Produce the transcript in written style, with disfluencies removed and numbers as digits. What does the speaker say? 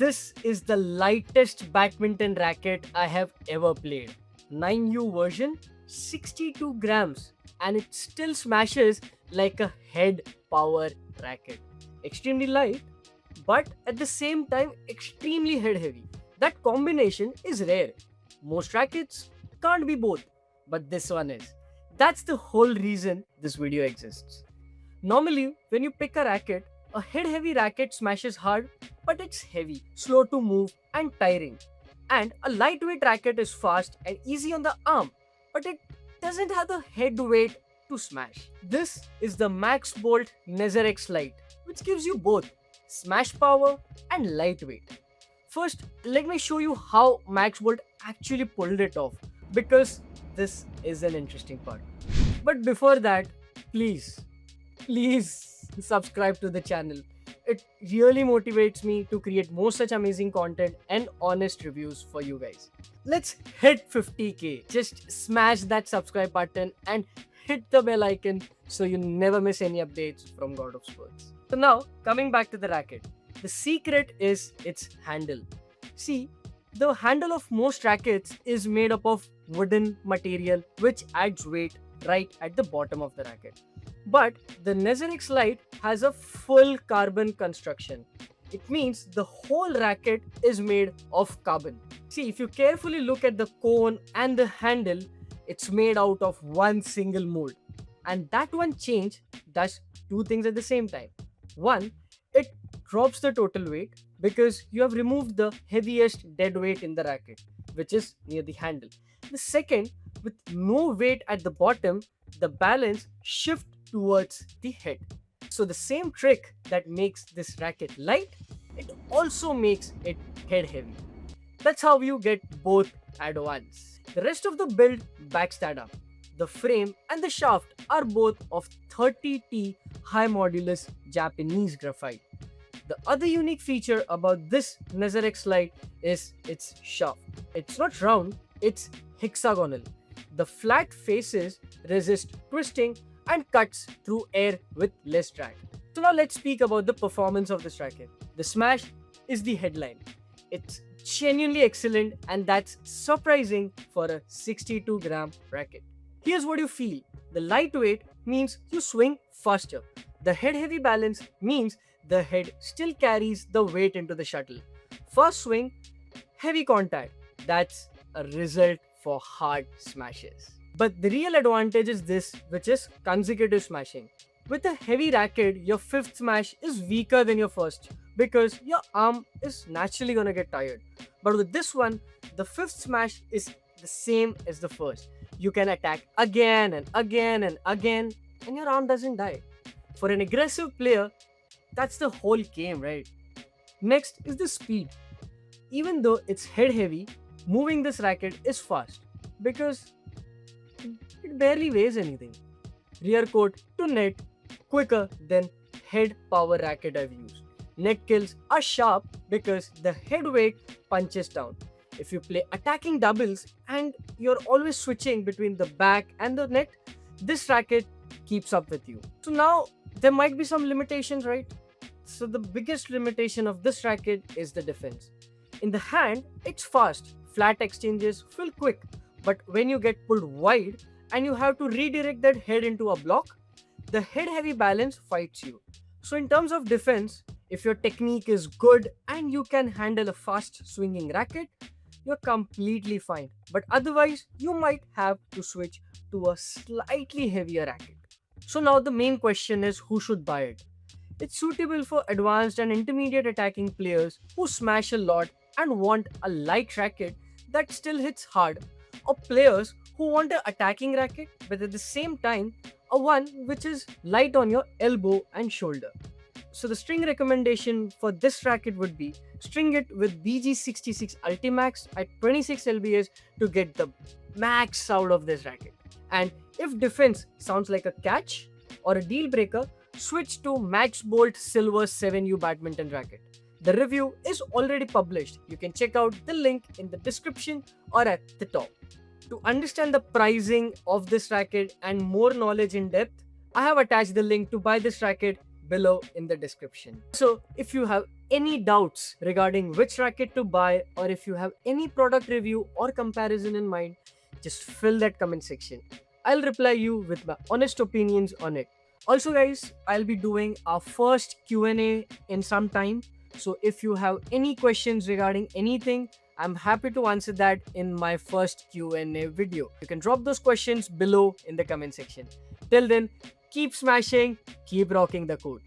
This is the lightest badminton racket I have ever played. 9U version, 62 grams, and it still smashes like a head power racket. Extremely light, but at the same time, extremely head heavy. That combination is rare. Most rackets can't be both, but this one is. That's the whole reason this video exists. Normally, when you pick a racket, a head heavy racket smashes hard, but it's heavy, slow to move, and tiring. And a lightweight racket is fast and easy on the arm, but it doesn't have the head weight to smash. This is the Max Bolt Nezerex Lite, which gives you both smash power and lightweight. First, let me show you how Max Bolt actually pulled it off, because this is an interesting part. But before that, please please subscribe to the channel. It really motivates me to create more such amazing content and honest reviews for you guys. Let's hit 50k. Just smash that subscribe button and hit the bell icon so you never miss any updates from God of Sports. So now, coming back to the racket. The secret is its handle. See, the handle of most rackets is made up of wooden material which adds weight right at the bottom of the racket. But the Nezerex Lite has a full carbon construction. It means the whole racket is made of carbon. See, if you carefully look at the cone and the handle, it's made out of one single mold. And that one change does two things at the same time. One, it drops the total weight because you have removed the heaviest dead weight in the racket, which is near the handle. The second, with no weight at the bottom, the balance shifts towards the head. So the same trick that makes this racket light, it also makes it head heavy. That's how you get both at once. The rest of the build backs that up. The frame and the shaft are both of 30T high modulus Japanese graphite. The other unique feature about this Nezerex Lite is its shaft. It's not round, it's hexagonal. The flat faces resist twisting and cuts through air with less drag. So now let's speak about the performance of this racket. The Smash is the headline. It's genuinely excellent, and that's surprising for a 62-gram racket. Here's what you feel. The lightweight means you swing faster. The head heavy balance means the head still carries the weight into the shuttle. Fast swing, heavy contact. That's a result for hard smashes. But the real advantage is this, which is consecutive smashing. With a heavy racket, your fifth smash is weaker than your first because your arm is naturally gonna get tired. But with this one, the fifth smash is the same as the first. You can attack again and again and again, and your arm doesn't die. For an aggressive player, that's the whole game, right? Next is the speed. Even though it's head heavy, moving this racket is fast because it barely weighs anything. Rear court to net quicker than head power racket I've used. Net kills are sharp because the head weight punches down. If you play attacking doubles and you're always switching between the back and the net, this racket keeps up with you. So now there might be some limitations, right? So the biggest limitation of this racket is the defense. In the hand, it's fast, flat exchanges feel quick, but when you get pulled wide and you have to redirect that head into a block, the head heavy balance fights you. So in terms of defense, if your technique is good and you can handle a fast swinging racket, you're completely fine. But otherwise, you might have to switch to a slightly heavier racket. So now the main question is, who should buy it? It's suitable for advanced and intermediate attacking players who smash a lot and want a light racket that still hits hard, or players who want an attacking racket but at the same time a one which is light on your elbow and shoulder. So the string recommendation for this racket would be string it with BG66 Ultimax at 26 lbs to get the max out of this racket. And if defense sounds like a catch or a deal breaker, switch to Max Bolt Silver 7U badminton racket. The review is already published. You can check out the link in the description or at the top. To understand the pricing of this racket and more knowledge in depth, I have attached the link to buy this racket below in the description. So if you have any doubts regarding which racket to buy, or if you have any product review or comparison in mind, just fill that comment section. I'll reply you with my honest opinions on it. Also guys, I'll be doing our first Q&A in some time. So if you have any questions regarding anything, I'm happy to answer that in my first Q&A video. You can drop those questions below in the comment section. Till then, keep smashing, keep rocking the court.